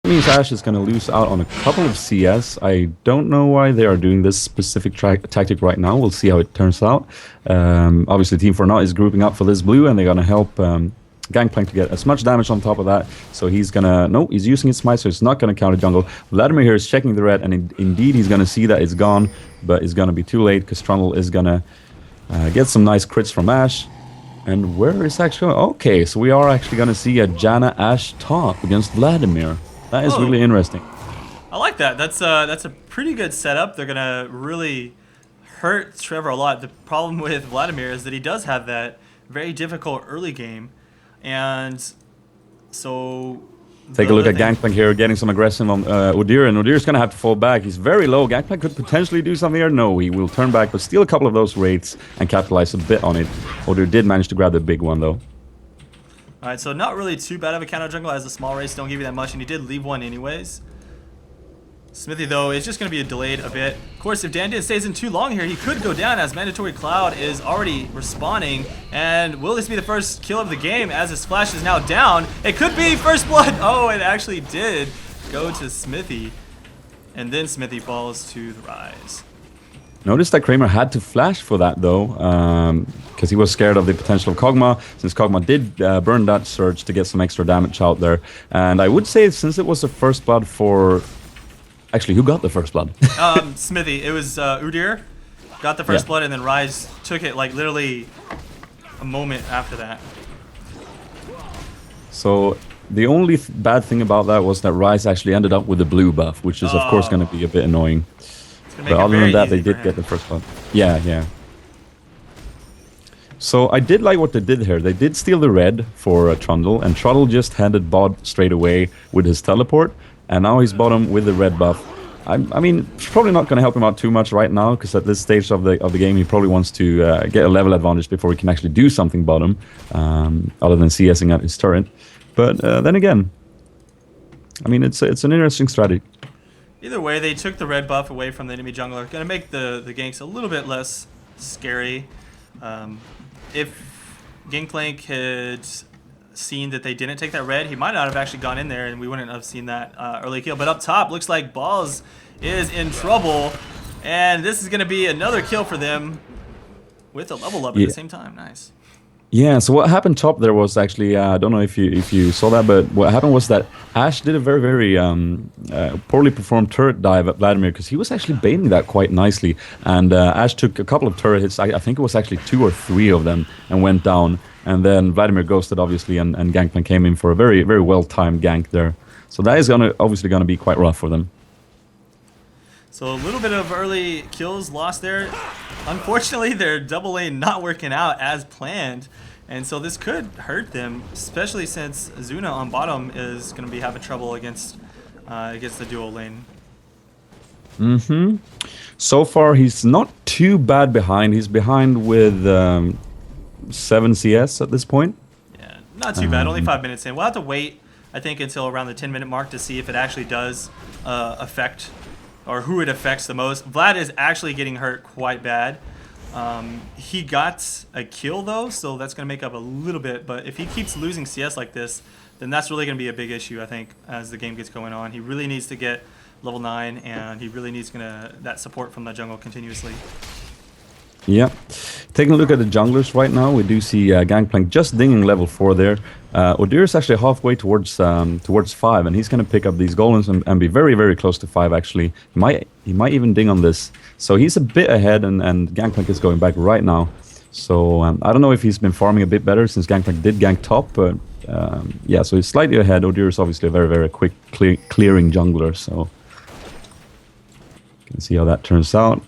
means Ashe is going to lose out on a couple of CS. I don't know why they are doing this specific tactic right now. We'll see how it turns out. Obviously, Team 4 is grouping up for this blue, and they're going to help Gangplank to get as much damage on top of that. So he's going to... No, he's using his smite, so it's not going to counter jungle. Vladimir here is checking the red, and indeed he's going to see that it's gone, but it's going to be too late because Trundle is going to get some nice crits from Ashe. And where is actually... Okay, so we are actually going to see a Janna Ashe top against Vladimir. That is really interesting. I like that. That's a pretty good setup. They're gonna really hurt Trevor a lot. The problem with Vladimir is that he does have that very difficult early game, and so take a look at Gangplank here, getting some aggression on Udyr, and Udyr's gonna have to fall back. He's very low. Gangplank could potentially do something here. No, he will turn back, but steal a couple of those wraiths and capitalize a bit on it. Udyr did manage to grab the big one though. Alright, so not really too bad of a counter jungle as the small race don't give you that much, and he did leave one anyways. Smithy, though, is just going to be delayed a bit. Of course, if Dandian stays in too long here, he could go down as Mandatory Cloud is already respawning. And will this be the first kill of the game as his flash is now down? It could be first blood. Oh, it actually did go to Smithy. And then Smithy falls to the Rise. Notice that Kramer had to flash for that though, because he was scared of the potential of Kog'Maw, since Kog'Maw did burn that surge to get some extra damage out there. And I would say since it was the first blood for... Actually, who got the first blood? Smithy. It was Udyr got the first blood, and then Rise took it like literally a moment after that. So the only bad thing about that was that Rise actually ended up with the blue buff, which is of course going to be a bit annoying. But other than that, they did get the first blood. Yeah, yeah. So I did like what they did here. They did steal the red for Trundle, and Trundle just handed bot straight away with his teleport, and now he's bottom with the red buff. I mean, it's probably not going to help him out too much right now, because at this stage of the game, he probably wants to get a level advantage before he can actually do something bottom, other than CSing out his turret. But then again, I mean, it's an interesting strategy. Either way, they took the red buff away from the enemy jungler. Going to make the ganks a little bit less scary. If Gangplank had seen that they didn't take that red, he might not have actually gone in there, and we wouldn't have seen that early kill. But up top, looks like Balls is in trouble, and this is going to be another kill for them with a level up at the same time. Nice. Yeah, so what happened top there was actually, I don't know if you saw that, but what happened was that Ashe did a very, very poorly performed turret dive at Vladimir, because he was actually baiting that quite nicely. And Ashe took a couple of turret hits, I think it was actually 2 or 3 of them, and went down. And then Vladimir ghosted, obviously, and Gangplank came in for a very, very well-timed gank there. So that is obviously going to be quite rough for them. So a little bit of early kills lost there. Unfortunately, their double lane not working out as planned, and so this could hurt them, especially since Zuna on bottom is going to be having trouble against the dual lane. So far, he's not too bad behind. He's behind with 7 CS at this point. Yeah, not too bad. Only 5 minutes in. We'll have to wait, I think, until around the 10-minute mark to see if it actually does affect, or who it affects the most. Vlad is actually getting hurt quite bad. He got a kill though, so that's going to make up a little bit. But if he keeps losing CS like this, then that's really going to be a big issue, I think, as the game gets going on. He really needs to get level 9, and he really needs that support from the jungle continuously. Yeah. Taking a look at the junglers right now, we do see Gangplank just dinging level 4 there. Udyr is actually halfway towards 5, and he's going to pick up these golems and be very, very close to 5, actually. He might even ding on this. So he's a bit ahead, and Gangplank is going back right now. So I don't know if he's been farming a bit better, since Gangplank did gank top, but yeah, so he's slightly ahead. Udyr is obviously a very, very quick clearing jungler, so you can see how that turns out.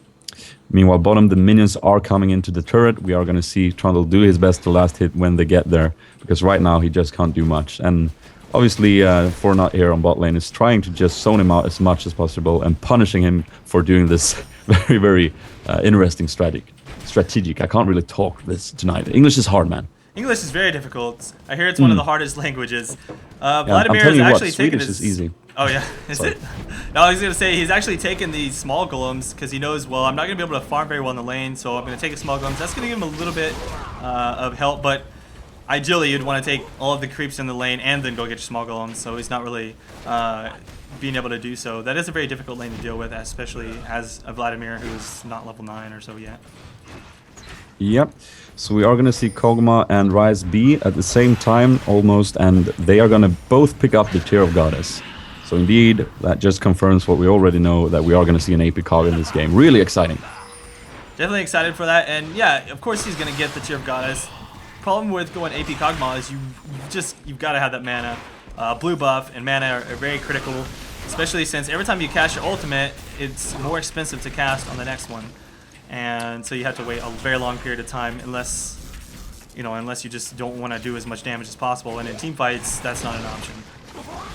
Meanwhile, bottom, the minions are coming into the turret. We are going to see Trundle do his best to last hit when they get there, because right now he just can't do much. And obviously, 4 here on bot lane is trying to just zone him out as much as possible and punishing him for doing this very, very interesting strategic. I can't really talk this tonight. English is hard, man. English is very difficult. I hear it's one of the hardest languages. Vladimir I'm is actually taking Swedish is easy. Oh yeah, is it? No, I was gonna say he's actually taking these small golems because he knows, well, I'm not gonna be able to farm very well in the lane, so I'm gonna take a small golems. That's gonna give him a little bit of help, but ideally you'd want to take all of the creeps in the lane and then go get your small golems, so he's not really being able to do so. That is a very difficult lane to deal with, especially as a Vladimir who's not level 9 or so yet. Yep. So we are going to see Kog'Maw and Ryze B at the same time almost, and they are going to both pick up the Tear of Goddess. So indeed, that just confirms what we already know, that we are going to see an AP Cog in this game. Really exciting. Definitely excited for that, and yeah, of course he's going to get the Tear of Goddess. Problem with going AP Kog'Maw is you've got to have that mana. Blue buff and mana are very critical, especially since every time you cast your ultimate, it's more expensive to cast on the next one. And so you have to wait a very long period of time unless you just don't want to do as much damage as possible. And in team fights, that's not an option.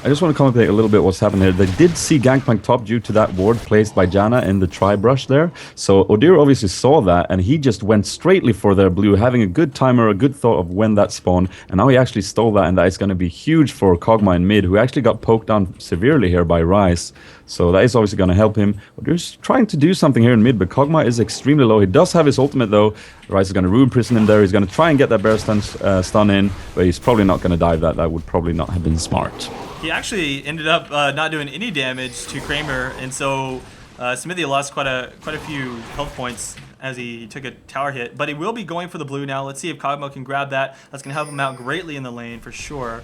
I just want to commentate a little bit what's happened here. They did see Gangplank top due to that ward placed by Janna in the tri-brush there. So Odir obviously saw that, and he just went straightly for their blue, having a good timer, a good thought of when that spawned. And now he actually stole that, and that is going to be huge for Kog'Maw in mid, who actually got poked down severely here by Ryze. So that is obviously going to help him. Odir's trying to do something here in mid, but Kog'Maw is extremely low. He does have his ultimate though. Ryze is going to Rune Prison him there. He's going to try and get that bear stun in, but he's probably not going to dive that. That would probably not have been smart. He actually ended up not doing any damage to Kramer, and so Smithy lost quite a few health points as he took a tower hit. But he will be going for the blue now. Let's see if Kog'Maw can grab that. That's going to help him out greatly in the lane for sure,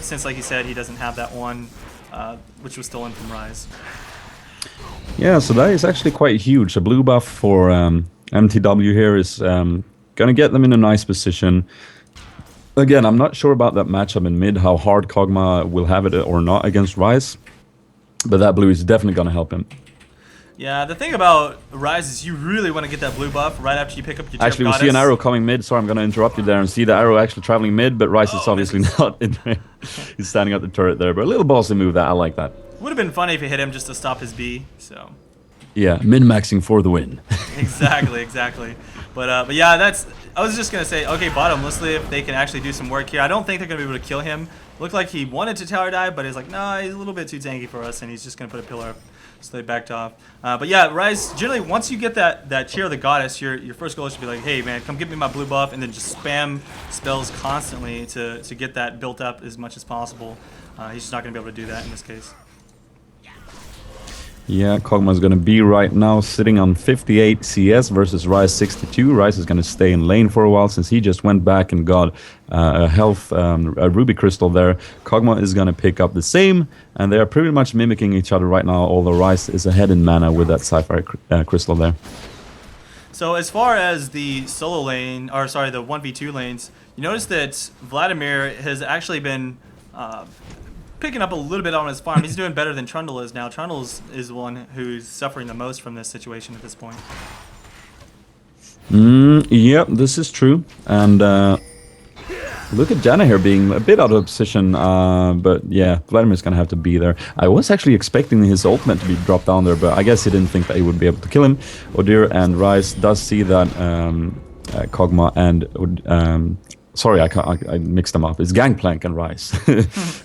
since, like he said, he doesn't have that one, which was stolen from Ryze. Yeah, so that is actually quite huge. A blue buff for MTW here is going to get them in a nice position. Again, I'm not sure about that matchup in mid, how hard Kog'Maw will have it or not against Ryze, but that blue is definitely going to help him. Yeah, the thing about Ryze is you really want to get that blue buff right after you pick up your Tear of Actually, we see an arrow coming mid. Sorry, I'm going to interrupt you there and see the arrow actually traveling mid, but Ryze is obviously not in there. He's standing at the turret there, but a little bossy move that I like that. Would have been funny if he hit him just to stop his B, so... Yeah, min-maxing for the win. Exactly. But yeah, that's... I was just going to say, okay, bottom, let's see if they can actually do some work here. I don't think they're going to be able to kill him. Looked like he wanted to tower dive, but he's like, nah, he's a little bit too tanky for us, and he's just going to put a pillar up. So they backed off. But yeah, Ryze, generally, once you get that Tear of the Goddess, your first goal should be like, hey, man, come give me my blue buff, and then just spam spells constantly to get that built up as much as possible. He's just not going to be able to do that in this case. Yeah, Kog'Maw's going to be right now sitting on 58 CS versus Ryze 62. Ryze is going to stay in lane for a while since he just went back and got a health, a ruby crystal there. Kog'Maw is going to pick up the same, and they are pretty much mimicking each other right now, although Ryze is ahead in mana with that sapphire crystal there. So as far as the solo lane, or sorry, the 1v2 lanes, you notice that Vladimir has actually been picking up a little bit on his farm. He's doing better than Trundle is now. Trundle is the one who's suffering the most from this situation at this point. Yep, this is true. And look at Janna here being a bit out of position, but yeah, Vladimir's going to have to be there. I was actually expecting his ultimate to be dropped down there, but I guess he didn't think that he would be able to kill him. Odir and Ryze does see that Kog'Maw and... sorry, I mixed them up. It's Gangplank and Ryze.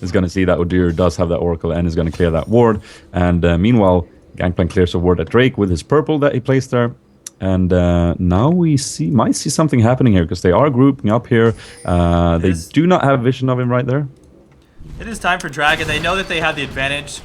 Is going to see that Odir does have that Oracle and is going to clear that ward. And meanwhile, Gangplank clears a ward at Drake with his purple that he placed there. And now we might see something happening here because they are grouping up here. They do not have vision of him right there. It is time for Dragon. They know that they have the advantage.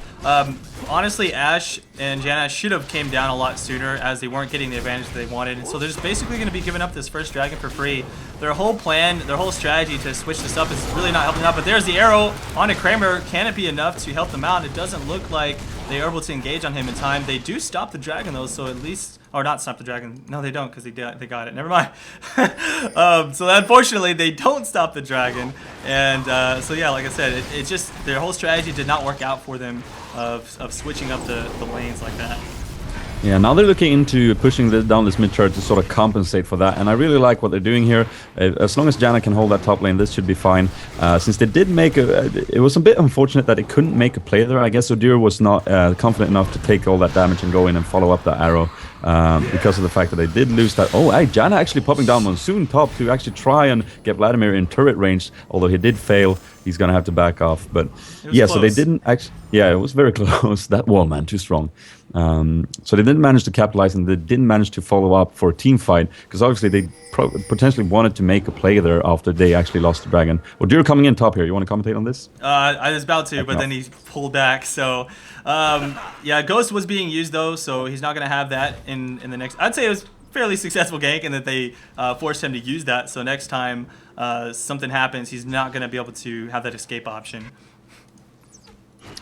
Honestly, Ashe and Janna should have came down a lot sooner as they weren't getting the advantage that they wanted. So they're just basically going to be giving up this first Dragon for free. Their whole plan, their whole strategy to switch this up is really not helping out. But there's the arrow onto Kramer. Can it be enough to help them out? It doesn't look like they are able to engage on him in time. They do stop the Dragon though, so at least... Or not stop the Dragon. No, they don't because they got it. Never mind. So unfortunately, they don't stop the Dragon. And so yeah, like I said, it just... Their whole strategy did not work out for them of switching up the lanes like that. Yeah, now they're looking into pushing down this mid turret to sort of compensate for that, and I really like what they're doing here. As long as Janna can hold that top lane, this should be fine. Since they did make it was a bit unfortunate that they couldn't make a play there. I guess Odir was not confident enough to take all that damage and go in and follow up that arrow because of the fact that they did lose that. Oh, hey, Janna actually popping down Monsoon top to actually try and get Vladimir in turret range, although he did fail. he's gonna have to back off. But was yeah, so they close. didn't actually. Yeah, it was very close. That wall, man, too strong. So they didn't manage to capitalize, and they didn't manage to follow up for a team fight because obviously they potentially wanted to make a play there after they actually lost the dragon. Well, you're coming in top here. You want to commentate on this? I was about to, but then he pulled back. So, yeah, Ghost was being used though, so he's not gonna have that in the next. I'd say it was fairly successful gank, and that they forced him to use that. So next time something happens, he's not gonna be able to have that escape option.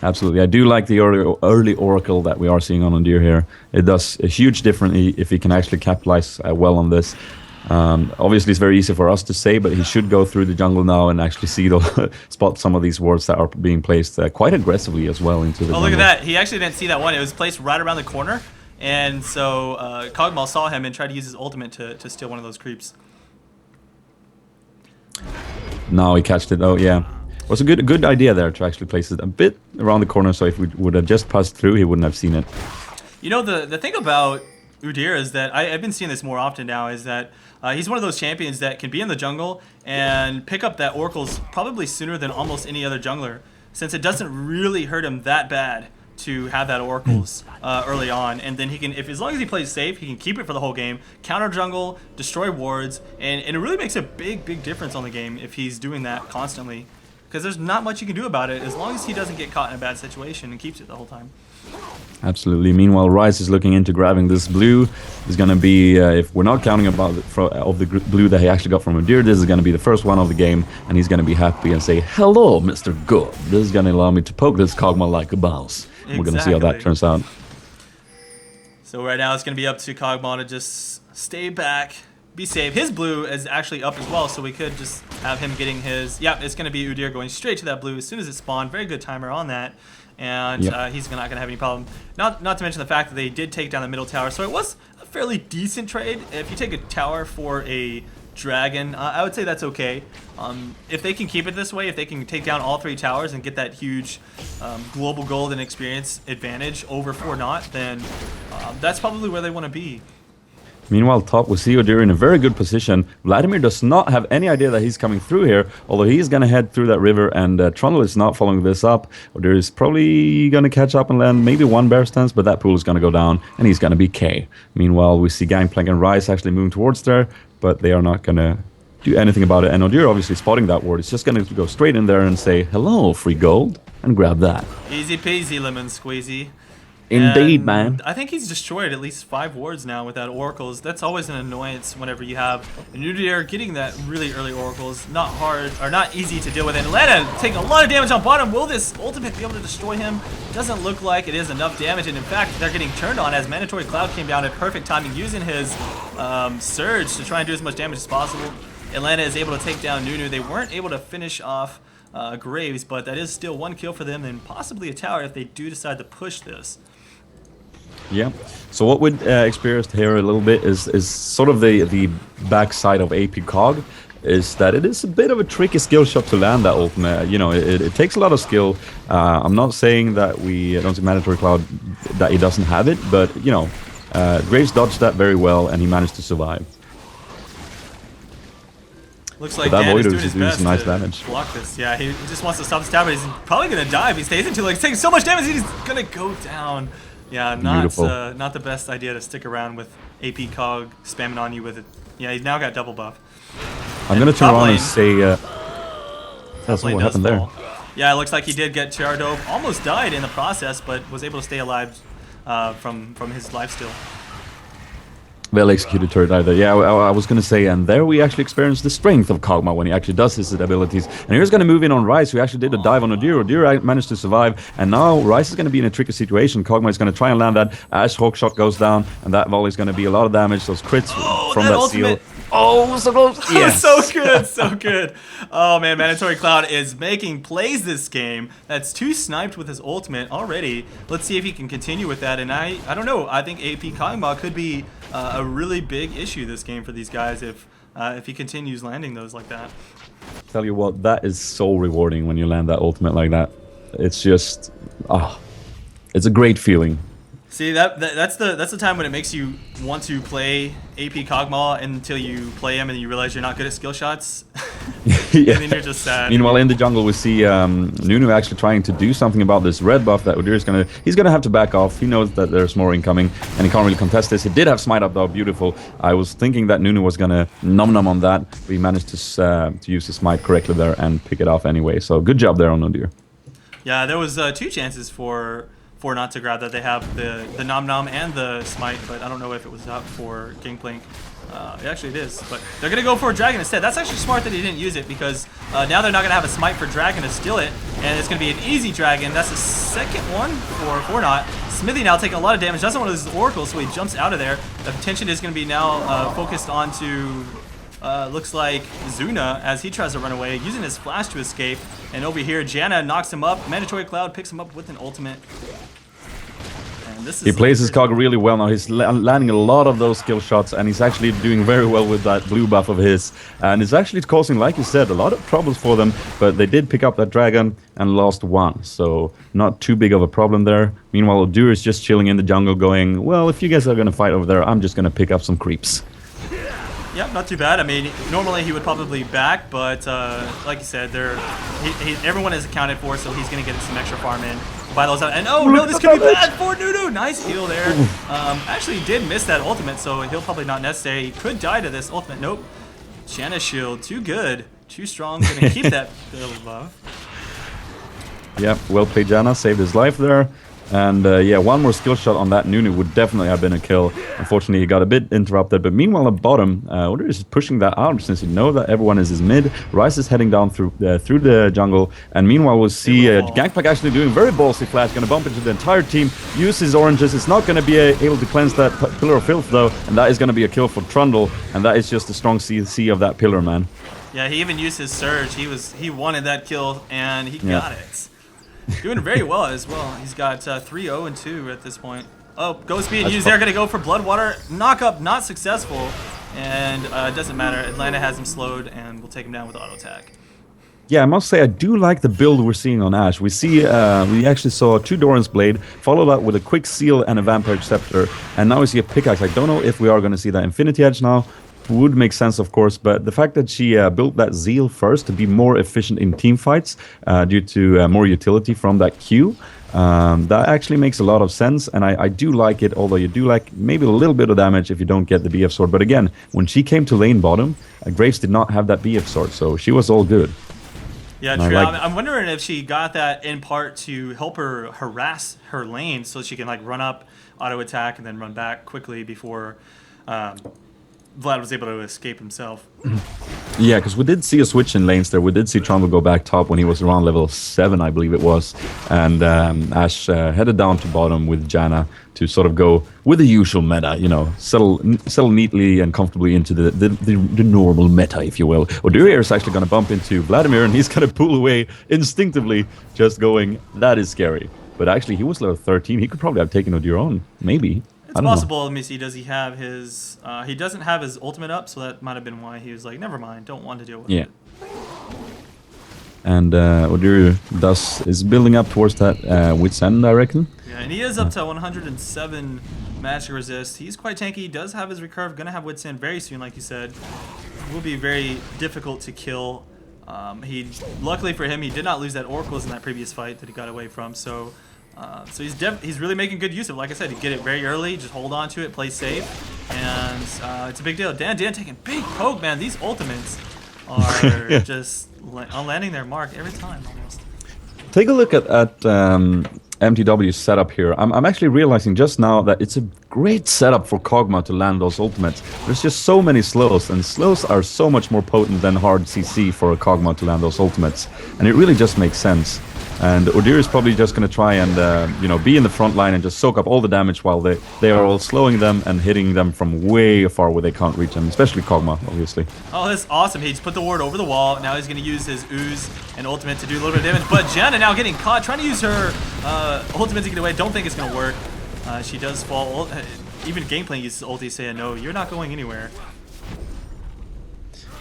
Absolutely. I do like the early Oracle that we are seeing on Udyr here. It does a huge difference if he can actually capitalize well on this. Obviously, it's very easy for us to say, but he should go through the jungle now and actually see spot some of these wards that are being placed quite aggressively as well into the jungle. Oh, look at that. He actually didn't see that one. It was placed right around the corner. And so Kog'Maw saw him and tried to use his ultimate to steal one of those creeps. Now he catched it. Oh, yeah. It was a good idea there to actually place it a bit around the corner, so if we would have just passed through, he wouldn't have seen it. You know, the thing about Udyr is that I've been seeing this more often now, is that he's one of those champions that can be in the jungle and pick up that Oracles probably sooner than almost any other jungler, since it doesn't really hurt him that bad to have that Oracles early on, and then he can, if as long as he plays safe, he can keep it for the whole game, counter jungle, destroy wards, and it really makes a big difference on the game if he's doing that constantly, because there's not much you can do about it as long as he doesn't get caught in a bad situation and keeps it the whole time. Absolutely. Meanwhile, Ryze is looking into grabbing this blue. Is going to be, if we're not counting about of the blue that he actually got from Udyr, this is going to be the first one of the game, and he's going to be happy and say, "Hello, Mr. Good. This is going to allow me to poke this Kog'Maw like a boss." Exactly. We're going to see how that turns out. So right now it's going to be up to Kog'Maw to just stay back, be safe. His blue is actually up as well, so we could just have him getting his... Yeah, it's going to be Udyr going straight to that blue as soon as it spawned. Very good timer on that. And he's not going to have any problem. Not to mention the fact that they did take down the middle tower, so it was a fairly decent trade. If you take a tower for a dragon, I would say that's okay. If they can keep it this way, if they can take down all 3 towers and get that huge global gold and experience advantage over 4-0, then that's probably where they want to be. Meanwhile, top, we see Udyr in a very good position. Vladimir does not have any idea that he's coming through here, although he's going to head through that river, and Trundle is not following this up. Udyr is probably going to catch up and land maybe 1 bear stance, but that pool is going to go down, and he's going to be K. Meanwhile, we see Gangplank and Ryze actually moving towards there, but they are not going to do anything about it. And Udyr obviously spotting that ward. It's just going to go straight in there and say, "Hello, free gold," and grab that. Easy peasy, lemon squeezy. Indeed, and man. I think he's destroyed at least 5 wards now with that Oracles. That's always an annoyance whenever you have an Udyr getting that really early Oracles. Not hard, or not easy to deal with. And Atlanta taking a lot of damage on bottom. Will this ultimate be able to destroy him? Doesn't look like it is enough damage. And in fact, they're getting turned on as Mandatory Cloud came down at perfect timing, using his Surge to try and do as much damage as possible. Atlanta is able to take down Nunu. They weren't able to finish off Graves, but that is still 1 kill for them, and possibly a tower if they do decide to push this. Yeah. So what we'd experienced here a little bit is sort of the backside of AP Cog, is that it is a bit of a tricky skill shot to land that ultimate. You know, it takes a lot of skill. I'm not saying that we don't see Mandatory Cloud that he doesn't have it, but you know, Graves dodged that very well, and he managed to survive. Looks like Dan is doing his best nice to damage. block this. Yeah, he just wants to stop the stab, but he's probably going to die if he stays into, like, taking so much damage, he's going to go down. Yeah, not the best idea to stick around with AP Cog spamming on you with it. Yeah, he's now got double buff. I'm going to turn around and say... that's what happened there. Yeah, it looks like he did get Charadove. Almost died in the process, but was able to stay alive from his lifesteal. Well executed turret either. Yeah, I was going to say, and there we actually experience the strength of Kog'Maw when he actually does his abilities. And here's going to move in on Ryze, who actually did a dive on Udyr. Udyr managed to survive, and now Ryze is going to be in a tricky situation. Kog'Maw is going to try and land that as Hawkshot goes down, and that volley is going to be a lot of damage. Those crits from that seal. Oh, so close. Yes. So good, so good. Oh, man, Mandatory Cloud is making plays this game. That's 2 sniped with his ultimate already. Let's see if he can continue with that. And I don't know. I think AP Kog'Maw could be a really big issue this game for these guys if he continues landing those like that. Tell you what, that is so rewarding when you land that ultimate like that. It's just, it's a great feeling. See, that's the time when it makes you want to play AP Kog'Maw until you play him and you realize you're not good at skill shots. Yeah. And then you're just sad. Meanwhile, in the jungle, we see Nunu actually trying to do something about this red buff that Udyr is gonna. He's gonna have to back off. He knows that there's more incoming, and he can't really contest this. He did have smite up though, beautiful. I was thinking that Nunu was gonna nom on that, but he managed to use his smite correctly there and pick it off anyway. So good job there on Udyr. Yeah, there was 2 chances for not to grab that. They have the nom and the smite, but I don't know if it was up for Gangplank. Actually it is, but they're gonna go for a dragon instead. That's actually smart that he didn't use it, because now they're not gonna have a smite for dragon to steal it, and it's gonna be an easy dragon. That's the second one for not. Smithy now taking a lot of damage, doesn't want to lose his oracle, so he jumps out of there. The attention is gonna be now focused onto looks like Zuna as he tries to run away, using his flash to escape. And over here, Janna knocks him up. Mandatory Cloud picks him up with an ultimate. He plays his cog really well now. He's landing a lot of those skill shots, and he's actually doing very well with that blue buff of his. And it's actually causing, like you said, a lot of troubles for them. But they did pick up that dragon and lost one, so not too big of a problem there. Meanwhile, Udyr is just chilling in the jungle going, well, if you guys are going to fight over there, I'm just going to pick up some creeps. Yeah, not too bad. I mean, normally he would probably back, but like you said, everyone is accounted for, so he's going to get some extra farm in. Buy those out. And oh no, this could be bad for Nunu. Nice heal there. Actually did miss that ultimate, so he'll probably not necessary. He could die to this ultimate. Nope. Janna shield, too good, too strong. Gonna keep that little buff. Yep, well played Janna, saved his life there. And yeah, one more skill shot on that Nunu would definitely have been a kill. Unfortunately, he got a bit interrupted. But meanwhile, at bottom, Udyr is pushing that out since you know that everyone is his mid. Rice is heading down through the jungle. And meanwhile, we'll see Gangplank actually doing very ballsy flash. Going to bump into the entire team, use his oranges. It's not going to be able to cleanse that Pillar of Filth, though. And that is going to be a kill for Trundle. And that is just a strong CC of that pillar, man. Yeah, he even used his surge. He wanted that kill, and he got it. Doing very well as well. He's got 3-0 and 2 at this point. Oh, Ghost being used there. Going to go for Bloodwater. Knock up, not successful. And it doesn't matter. Atlanta has him slowed, and we'll take him down with auto attack. Yeah, I must say I do like the build we're seeing on Ashe. We see we actually saw 2 Doran's Blade, followed up with a quick seal and a Vampire Scepter, and now we see a pickaxe. I don't know if we are going to see that Infinity Edge now. Would make sense, of course, but the fact that she built that Zeal first to be more efficient in team fights due to more utility from that Q, that actually makes a lot of sense, and I do like it, although you do like maybe a little bit of damage if you don't get the BF Sword. But again, when she came to lane bottom, Graves did not have that BF Sword, so she was all good. Yeah, true. I'm wondering if she got that in part to help her harass her lane so she can like run up, auto attack, and then run back quickly before Vlad was able to escape himself. Yeah, because we did see a switch in lanes there. We did see Trundle go back top when he was around level 7, I believe it was. And Ashe headed down to bottom with Janna to sort of go with the usual meta, you know, settle neatly and comfortably into the normal meta, if you will. Udyr is actually going to bump into Vladimir, and he's going to pull away instinctively, just going, that is scary. But actually, he was level 13. He could probably have taken Udyr on, maybe. It's possible. Let me see. Does he have his... he doesn't have his ultimate up, so that might have been why he was like, never mind, don't want to deal with it. And Udyr is building up towards that Wit's End, I reckon. Yeah, and he is up to 107 magic resist. He's quite tanky. He does have his recurve. Going to have Wit's End very soon, like you said. Will be very difficult to kill. Luckily for him, he did not lose that Oracles in that previous fight that he got away from, so... So he's really making good use of it. Like I said, you get it very early, just hold on to it, play safe, and it's a big deal. Dan taking big poke, man. These ultimates are just on landing their mark every time almost. Take a look at mTw's setup here. I'm actually realizing just now that it's a great setup for Kog'Maw to land those ultimates. There's just so many slows, and slows are so much more potent than hard CC for a Kog'Maw to land those ultimates, and it really just makes sense. And Udyr is probably just going to try and, you know, be in the front line and just soak up all the damage while they are all slowing them and hitting them from way far where they can't reach them, especially Kog'Maw, obviously. Oh, that's awesome. He just put the ward over the wall. Now he's going to use his ooze and ultimate to do a little bit of damage. But Janna now getting caught, trying to use her ultimate to get away. Don't think it's going to work. She does fall. Even Gangplank uses ulti saying, no, you're not going anywhere.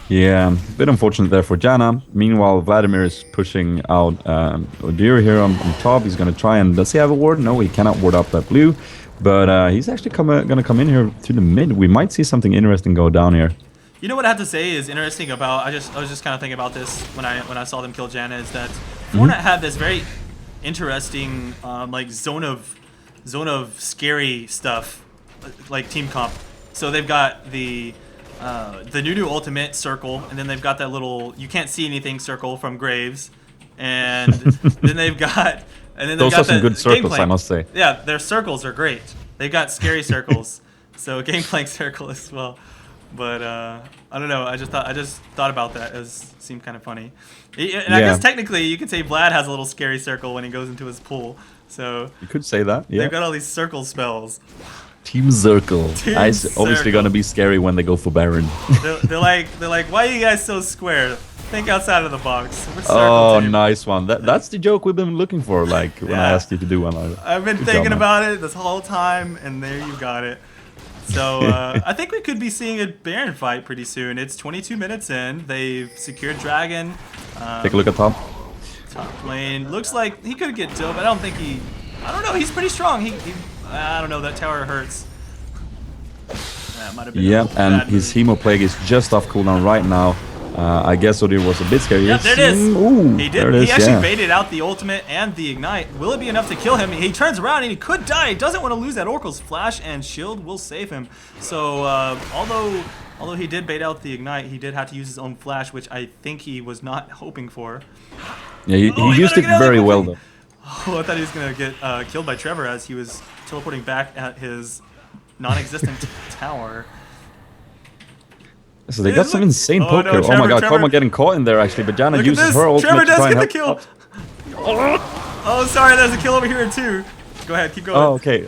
Yeah, a bit unfortunate there for Janna. Meanwhile, Vladimir is pushing out Udyr here on top. He's going to try and... Does he have a ward? No, he cannot ward up that blue. But he's actually going to come in here to the mid. We might see something interesting go down here. You know what I have to say is interesting about, I was just kind of thinking about this when I saw them kill Janna, is that Fortnite had this very interesting like zone of scary stuff, like team comp. So they've got the new ultimate circle, and then they've got that little you can't see anything circle from Graves, and then they've got those are some good circles, I must say. Yeah, their circles are great. They've got scary circles, so Gangplank circle as well. But I don't know. I just thought about that. It seemed kind of funny. And I guess technically you could say Vlad has a little scary circle when he goes into his pool. So you could say that. Yeah. They've got all these circle spells. Team Circle. It's obviously gonna be scary when they go for Baron. they're like, why are you guys so square? Think outside of the box. Oh, nice one. That's the joke we've been looking for. Like when I asked you to do one. I've been thinking about it this whole time, and there you got it. So I think we could be seeing a Baron fight pretty soon. It's 22 minutes in. They've secured Dragon. Take a look at top. Top lane. Looks like he could get dope. I don't know. He's pretty strong. I don't know. That tower hurts. That might have been and his Hemo Plague is just off cooldown right now. I guess Odir was a bit scary. Yeah, there it is. Ooh, he did. He actually baited out the ultimate and the ignite. Will it be enough to kill him? He turns around and he could die. He doesn't want to lose that Oracle's flash, and shield will save him. So although he did bait out the ignite, he did have to use his own flash, which I think he was not hoping for. Yeah, he used it very well though. Oh, I thought he was gonna get killed by Trevor as he was teleporting back at his non-existent tower. So they got some insane poke here. Oh my god, Kog'Maw getting caught in there actually, but Janna uses her ultimate Trevor to try and does get the kill. Oh, sorry, there's a kill over here too. Go ahead, keep going. Oh, okay.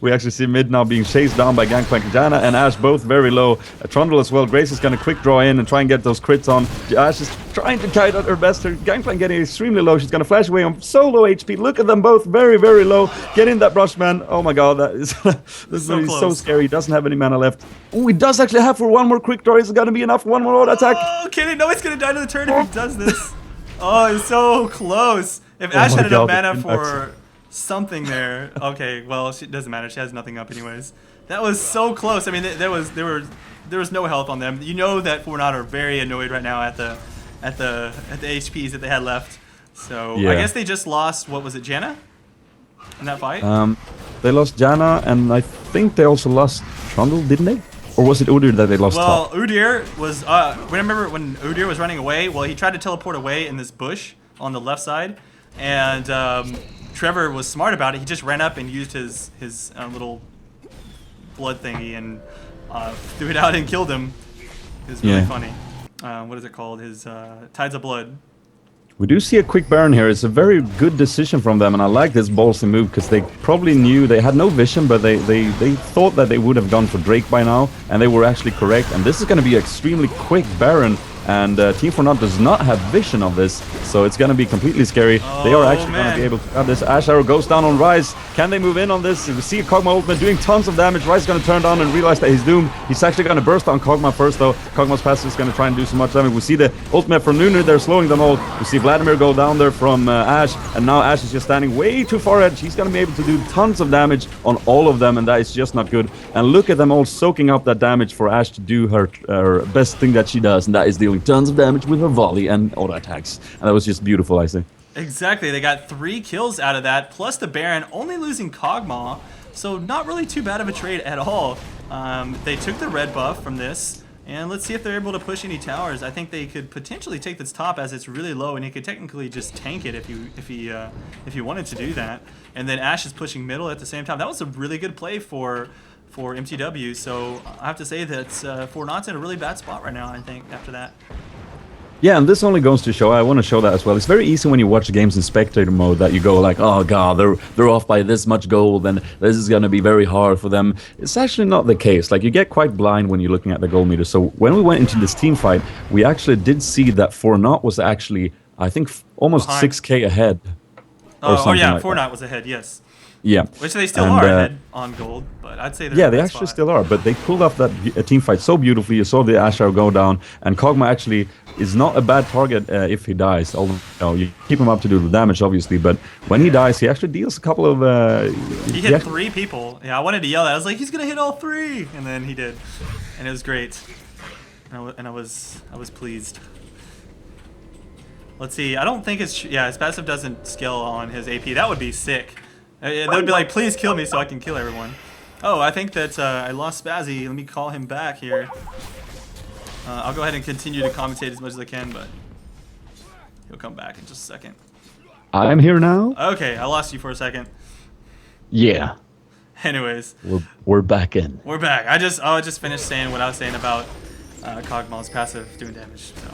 We actually see mid now being chased down by Gangplank and Janna, and Ashe both very low. Trundle as well. Grace is going to quick draw in and try and get those crits on. Ashe is trying to kite out her best. Her Gangplank getting extremely low. She's going to flash away on so low HP. Look at them both very, very low. Get in that brush, man. Oh my god, that is this is so scary. He doesn't have any mana left. Oh, he does actually have for one more quick draw. Is it going to be enough? One more auto attack. Oh, kidding. No, he's going to die to the turn if he does this. Oh, he's so close. If Ashe had enough mana for something there. Okay, well, it doesn't matter. She has nothing up anyways. That was so close. I mean, there was no health on them. You know that Fortnite are very annoyed right now at the HPs that they had left. So I guess they just lost. What was it, Janna? In that fight? They lost Janna, and I think they also lost Trundle, didn't they? Or was it Udyr that they lost? Well, Udyr was. Remember when Udyr was running away? Well, he tried to teleport away in this bush on the left side, and Trevor was smart about it. He just ran up and used his little blood thingy and threw it out and killed him. It was really funny. What is it called? His Tides of Blood. We do see a quick Baron here. It's a very good decision from them, and I like this ballsy move because they probably knew they had no vision, but they thought that they would have gone for Drake by now, and they were actually correct. And this is going to be an extremely quick Baron, and Team Fortnite does not have vision of this, so it's going to be completely scary. They are actually going to be able to grab this. Ashe arrow goes down on Ryze. Can they move in on this? We see Kog'Maw ultimate doing tons of damage. Ryze is going to turn down and realize that he's doomed. He's actually going to burst on Kog'Maw first, though. Kog'Maw's passive is going to try and do so much damage. We see the ultimate from Nunu. They're slowing them all. We see Vladimir go down there from Ashe, and now Ashe is just standing way too far edge. He's going to be able to do tons of damage on all of them, and that is just not good. And look at them all soaking up that damage for Ashe to do her best thing that she does, and that is dealing tons of damage with her volley and auto attacks. And that was just beautiful, I think. Exactly. They got 3 kills out of that, plus the Baron only losing Kog'Maw, so not really too bad of a trade at all. They took the red buff from this, and let's see if they're able to push any towers. I think they could potentially take this top as it's really low, and he could technically just tank it if he wanted to do that. And then Ashe is pushing middle at the same time. That was a really good play for mTw. So I have to say that Fortnite's in a really bad spot right now, I think, after that. Yeah, and this only goes to show, I want to show that as well. It's very easy when you watch games in spectator mode that you go like, oh god, they're off by this much gold and this is going to be very hard for them. It's actually not the case. Like, you get quite blind when you're looking at the gold meter. So when we went into this team fight, we actually did see that Fortnite was actually, I think, almost 6k ahead. Oh yeah, like Fortnite was ahead, yes. Yeah. Which they still are ahead on gold, but I'd say they're yeah, they actually still are, but they pulled off that team fight so beautifully. You saw the Ashe arrow go down, and Kog'Maw actually is not a bad target if he dies. Although you keep him up to do the damage, obviously, but when he dies, he actually deals a couple of... he hit 3 people. Yeah, I wanted to yell that. I was like, he's going to hit all 3! And then he did. and it was great. And I was pleased. Let's see. I don't think it's yeah. His passive doesn't skill on his AP. That would be sick. They would be like, please kill me so I can kill everyone. Oh, I think that I lost Spazzy. Let me call him back here. I'll go ahead and continue to commentate as much as I can, but he'll come back in just a second. I'm here now. Okay, I lost you for a second. Yeah. Anyways, we're back in. We're back. I just finished saying what I was saying about Kog'Maw's passive doing damage. So.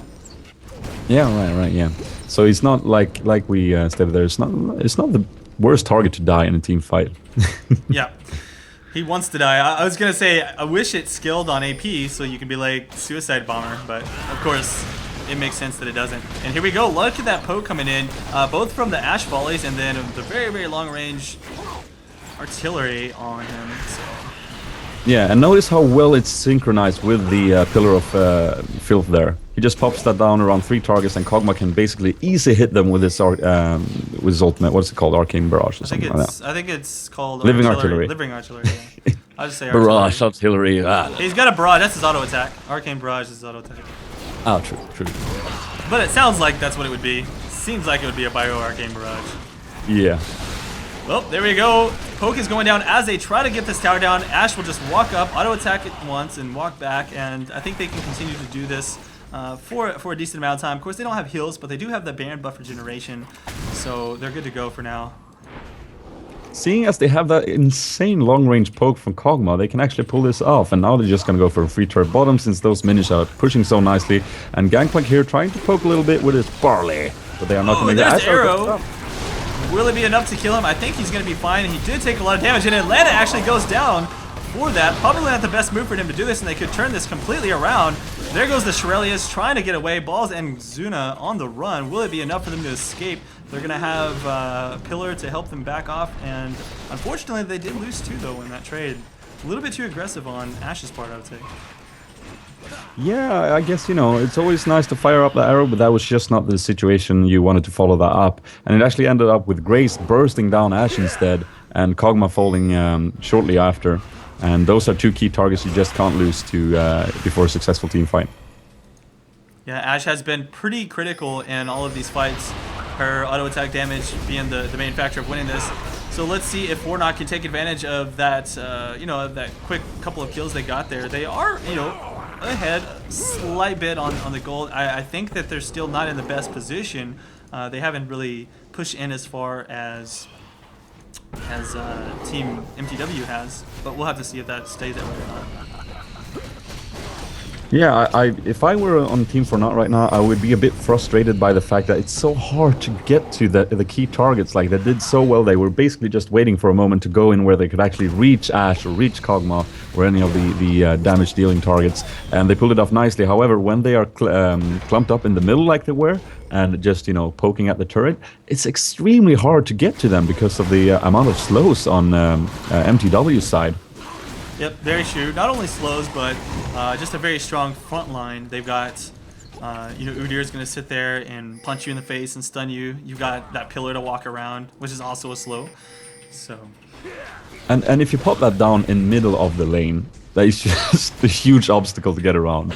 Yeah, right, yeah. So it's not like we stated there. It's not the worst target to die in a team fight. Yeah, he wants to die. I was gonna say I wish it skilled on AP so you can be like suicide bomber, but of course it makes sense that it doesn't. And here we go. Look at that poke coming in, both from the Ash volleys and then the very long range artillery on him. So. Yeah, and notice how well it's synchronized with the Pillar of Filth there. He just pops that down around 3 targets, and Kog'Maw can basically easily hit them with his ultimate. What's it called? Arcane Barrage or something like that. I think it's called Living Artillery. Living Artillery. Yeah. I'll just say artillery. Barrage artillery. He's got a barrage. That's his auto attack. Arcane Barrage is his auto attack. Oh, true. But it sounds like that's what it would be. Seems like it would be a Bio Arcane Barrage. Yeah. Well, there we go. Poke is going down as they try to get this tower down. Ash will just walk up, auto attack it once, and walk back. And I think they can continue to do this for a decent amount of time. Of course, they don't have heals, but they do have the Baron buff regeneration, so they're good to go for now. Seeing as they have that insane long-range poke from Kog'Maw, they can actually pull this off. And now they're just going to go for a free turret bottom since those minions are pushing so nicely. And Gangplank here trying to poke a little bit with his barley, but they are not going to get arrow. Will it be enough to kill him? I think he's going to be fine. He did take a lot of damage, and Atlanta actually goes down for that. Probably not the best move for him to do this, and they could turn this completely around. There goes the Shurelius trying to get away. Balls and Zuna on the run. Will it be enough for them to escape? They're going to have Pillar to help them back off, and unfortunately they did lose 2 though in that trade. A little bit too aggressive on Ash's part, I would say. Yeah, I guess, you know, it's always nice to fire up the arrow, but that was just not the situation you wanted to follow that up. And it actually ended up with Grace bursting down Ash instead, and Kog'Maw falling shortly after. And those are 2 key targets you just can't lose to before a successful team fight. Yeah, Ash has been pretty critical in all of these fights. Her auto attack damage being the main factor of winning this. So let's see if Warnock can take advantage of that, you know, of that quick couple of kills they got there. They are, you know, ahead a slight bit on the gold. I think that they're still not in the best position. They haven't really pushed in as far as Team mTw has, but we'll have to see if that stays that way or not. Yeah, if I were on Team Fortnite right now, I would be a bit frustrated by the fact that it's so hard to get to the key targets. Like, they did so well, they were basically just waiting for a moment to go in where they could actually reach Ash or reach Kog'Maw or any of the damage dealing targets, and they pulled it off nicely. However, when they are clumped up in the middle like they were, and just, you know, poking at the turret, it's extremely hard to get to them because of the amount of slows on mTw's side. Yep, very true. Not only slows, but just a very strong front line. They've got, you know, Udir's going to sit there and punch you in the face and stun you. You've got that pillar to walk around, which is also a slow. So. And if you pop that down in middle of the lane, that is just a huge obstacle to get around.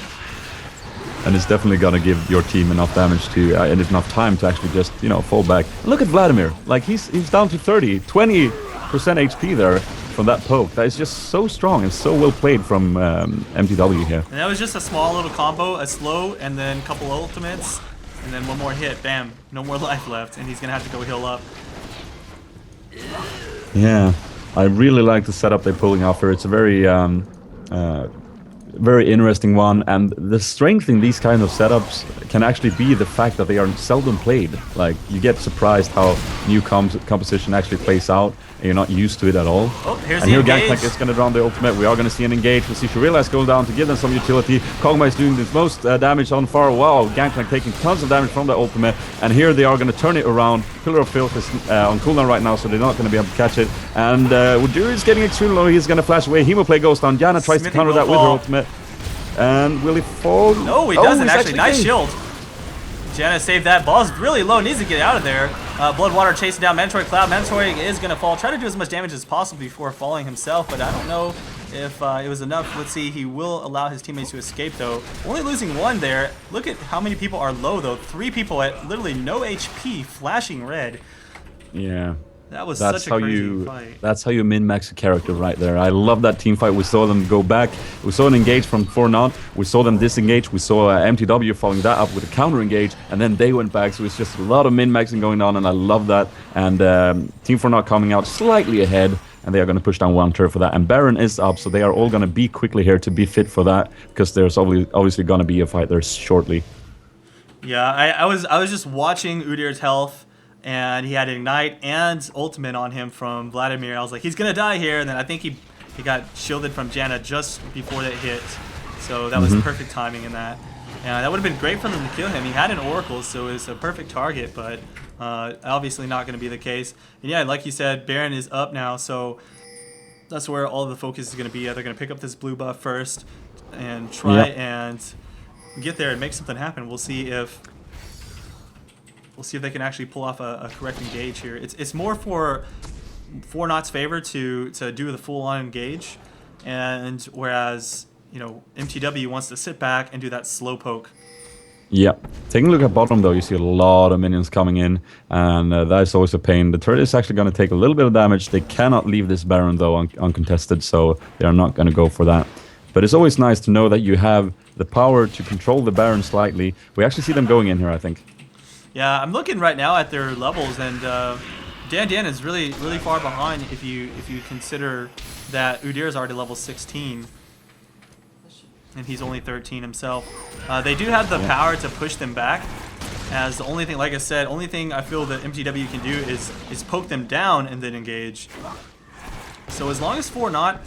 And it's definitely going to give your team enough damage to, and enough time to actually just, you know, fall back. Look at Vladimir. Like, he's down to 20% HP there from that poke. That is just so strong and so well played from mTw here. And that was just a small little combo, a slow, and then a couple ultimates, and then one more hit. Bam. No more life left, and he's going to have to go heal up. Yeah. I really like the setup they're pulling off here. It's a very very interesting one, and the strength in these kind of setups can actually be the fact that they are seldom played. Like, you get surprised how new composition actually plays out, and you're not used to it at all. Oh, here's and the here engage. Gangplank is going to drown the ultimate. We are going to see an engage. We see Shurelius going down to give them some utility. Kog'Maw is doing the most damage on far. Wow, Gangplank taking tons of damage from the ultimate, and here they are going to turn it around. Pillar of Filth is on cooldown right now, so they're not going to be able to catch it. And Udyr is getting extremely low. He's going to flash away. Hemoplay goes down. Janna tries to counter that with her ultimate. And will he fall? No, he doesn't actually. Nice shield. Janna saved that. Ball's really low. Needs to get out of there. Bloodwater chasing down Mandatory Cloud. Mandatory is going to fall. Try to do as much damage as possible before falling himself, but I don't know if it was enough. Let's see. He will allow his teammates to escape, though. Only losing one there. Look at how many people are low, though. 3 people at literally no HP, flashing red. Yeah. That was such a crazy fight. That's how you min-max a character right there. I love that team fight. We saw them go back. We saw an engage from 4-0. We saw them disengage. We saw MTW following that up with a counter engage, and then they went back. So it's just a lot of min-maxing going on, and I love that. And Team 4-0 coming out slightly ahead, and they are going to push down one turret for that. And Baron is up, so they are all going to be quickly here to be fit for that, because there's obviously going to be a fight there shortly. Yeah, I was just watching Udir's health, and he had Ignite and Ultimate on him from Vladimir. I was like, he's going to die here. And then I think he got shielded from Janna just before that hit. So that was perfect timing in that. And that would have been great for them to kill him. He had an Oracle, so it was a perfect target, but obviously not going to be the case. And yeah, like you said, Baron is up now, so that's where all the focus is going to be. They're going to pick up this blue buff first and try and get there and make something happen. We'll see if they can actually pull off a correct engage here. It's more for 4-0's favor to do the full-on engage, and whereas MTW wants to sit back and do that slow poke. Yeah. Taking a look at bottom, though, you see a lot of minions coming in, and that is always a pain. The turret is actually going to take a little bit of damage. They cannot leave this Baron, though, uncontested, so they are not going to go for that. But it's always nice to know that you have the power to control the Baron slightly. We actually see them going in here, I think. Yeah, I'm looking right now at their levels, and Dan is really far behind if you consider that Udyr is already level 16, and he's only 13 himself. They do have the power to push them back, as the only thing, like I said, only thing I feel that MTW can do is poke them down and then engage. So as long as 4-0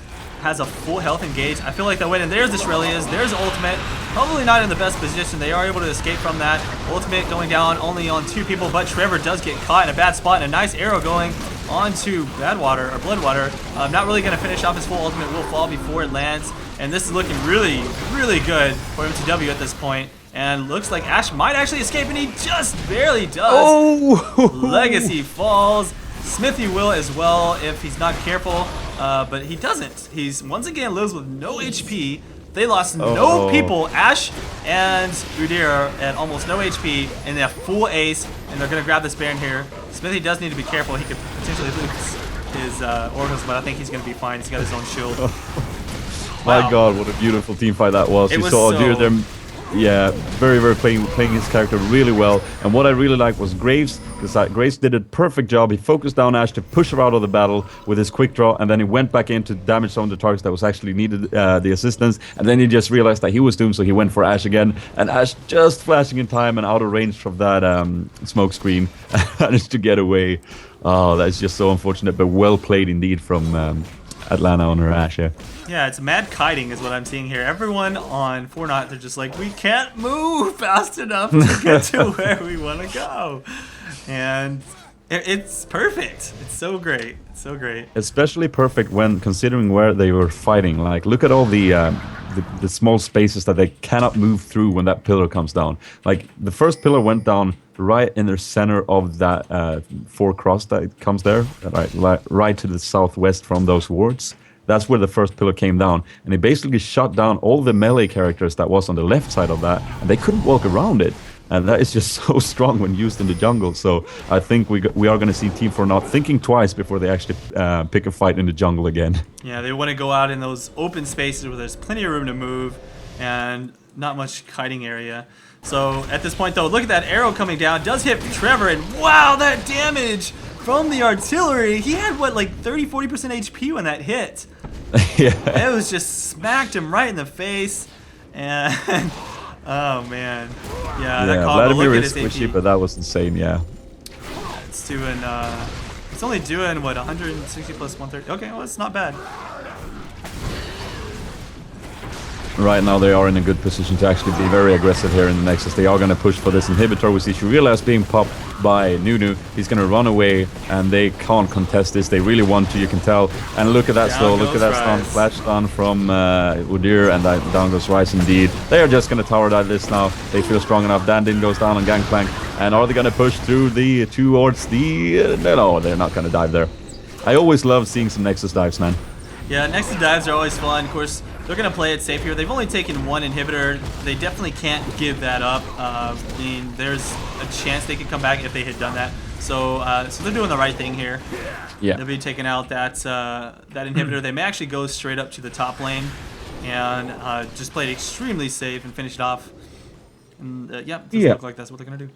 has a full health engage, I feel like they'll win. And there's the Shurelya's, there's Ultimate. Probably not in the best position. They are able to escape from that. Ultimate going down only on 2 people, but Trevor does get caught in a bad spot, and a nice arrow going onto Bloodwater. Not really going to finish off his full ultimate. Will fall before it lands. And this is looking really, really good for MTW at this point. And looks like Ash might actually escape, and he just barely does. Oh! Legacy falls. Smithy will as well if he's not careful, but he doesn't. He's once again lives with no HP. They lost no people. Ash and Udyr at almost no HP, and they have full ace, and they're going to grab this Baron here. Smithy does need to be careful. He could potentially lose his oracles, but I think he's going to be fine. He's got his own shield. My God, what a beautiful team fight that was. You saw Udyr there. Yeah, very playing his character really well. And what I really liked was Graves, because Graves did a perfect job. He focused down Ash to push her out of the battle with his quick draw, and then he went back in to damage some of the targets that was actually needed the assistance. And then he just realized that he was doomed, so he went for Ash again. And Ash, just flashing in time and out of range from that smoke screen, managed to get away. Oh, that's just so unfortunate, but well played indeed from Atlanta on her Ash, yeah. Yeah, it's mad kiting is what I'm seeing here. Everyone on 4-0, they're just like, we can't move fast enough to get to where we want to go. And it's perfect. It's so great. It's so great. Especially perfect when considering where they were fighting. Like, look at all the small spaces that they cannot move through when that pillar comes down. Like, the first pillar went down right in the center of that 4 cross that comes there, right to the southwest from those wards. That's where the first pillar came down, and it basically shut down all the melee characters that was on the left side of that, and they couldn't walk around it. And that is just so strong when used in the jungle. So I think we are going to see Team 4 not thinking twice before they actually pick a fight in the jungle again. Yeah, they want to go out in those open spaces where there's plenty of room to move and not much kiting area. So at this point, though, look at that arrow coming down. Does hit Trevor, and wow, that damage from the artillery. He had, what, like 30-40% HP when that hit. Yeah. It was just smacked him right in the face. And, oh, man. Yeah, that combo, Vladimir look is at his squishy, AP. but that was insane, yeah. It's doing, it's only doing, what, 160 plus 130? Okay, well, it's not bad. Right now they are in a good position to actually be very aggressive here in the Nexus. They are going to push for this inhibitor. We see Shurilas being popped by Nunu. He's going to run away, and they can't contest this. They really want to, you can tell. And look at that slow, look at that stun, flash stun from Udyr, and down goes Rise indeed. They are just going to tower dive this now. They feel strong enough. Dandin goes down on Gangplank. And are they going to push through the towards the... no, they're not going to dive there. I always love seeing some Nexus dives, man. Yeah, Nexus dives are always fun. Of course, they're going to play it safe here. They've only taken one inhibitor. They definitely can't give that up. I mean, there's a chance they could come back if they had done that. So so they're doing the right thing here. Yeah. They'll be taking out that that inhibitor. They may actually go straight up to the top lane and just play it extremely safe and finish it off. And yeah, it doesn't look like that's what they're going to do.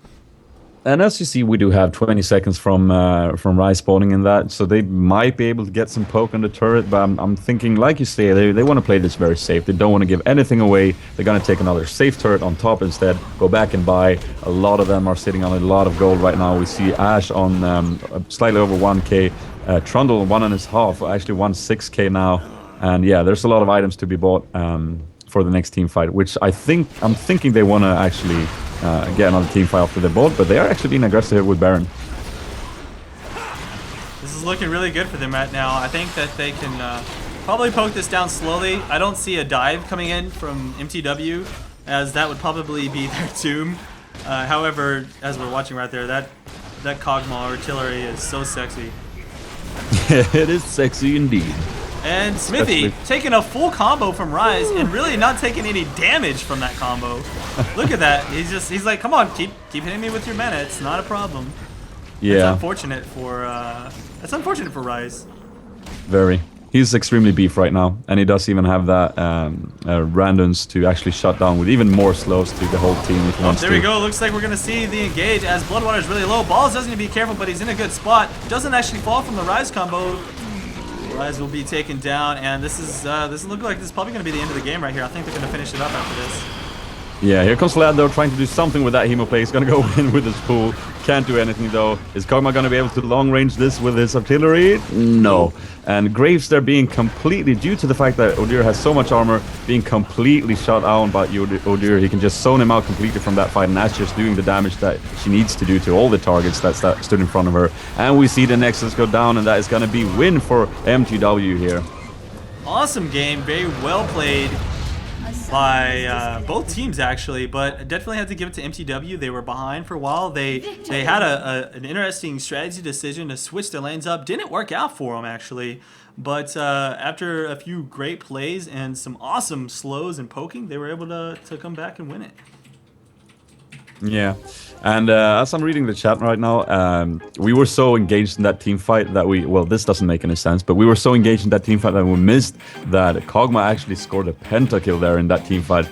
And as you see, we do have 20 seconds from Rise spawning in that, so they might be able to get some poke on the turret, but I'm thinking, like you say, they want to play this very safe. They don't want to give anything away. They're going to take another safe turret on top instead, go back and buy. A lot of them are sitting on a lot of gold right now. We see Ashe on slightly over 1k, Trundle 1.5, actually 1.6k now. And yeah, there's a lot of items to be bought for the next team fight, which I'm thinking they want to actually... get another team fight after the bolt, but they are actually being aggressive here with Baron. This is looking really good for them right now. I think that they can probably poke this down slowly. I don't see a dive coming in from MTW, as that would probably be their tomb. However, as we're watching right there, that Kog'Maw artillery is so sexy. It is sexy indeed. And Smithy taking a full combo from Rise and really not taking any damage from that combo. Look at that. He's like, come on, keep hitting me with your mana. It's not a problem. Yeah. It's unfortunate for Rise. Very. He's extremely beef right now, and he does even have that randoms to actually shut down with even more slows to the whole team if he wants to. There we go. Looks like we're going to see the engage as Bloodwater is really low. Balls doesn't need to be careful, but he's in a good spot. Doesn't actually fall from the Rise combo. Rise will be taken down, and this looks like this is probably going to be the end of the game right here. I think they're going to finish it up after this. Yeah, here comes Vlad though, trying to do something with that Hemo play. He's going to go in with his pool. Can't do anything though. Is Kog'Maw going to be able to long range this with his artillery? No. And Graves there being completely, due to the fact that Udyr has so much armor, being completely shut down by Udyr. He can just zone him out completely from that fight, and that's just doing the damage that she needs to do to all the targets that stood in front of her. And we see the Nexus go down, and that is going to be win for MTW here. Awesome game, very well played by both teams actually, but definitely had to give it to MTW. They were behind for a while. They had an interesting strategy decision to switch their lanes up. Didn't work out for them actually, but after a few great plays and some awesome slows and poking, they were able to come back and win it. Yeah, and as I'm reading the chat right now, we were so engaged in that team fight that well, this doesn't make any sense, but we were so engaged in that team fight that we missed that Kog'Maw actually scored a pentakill there in that team fight.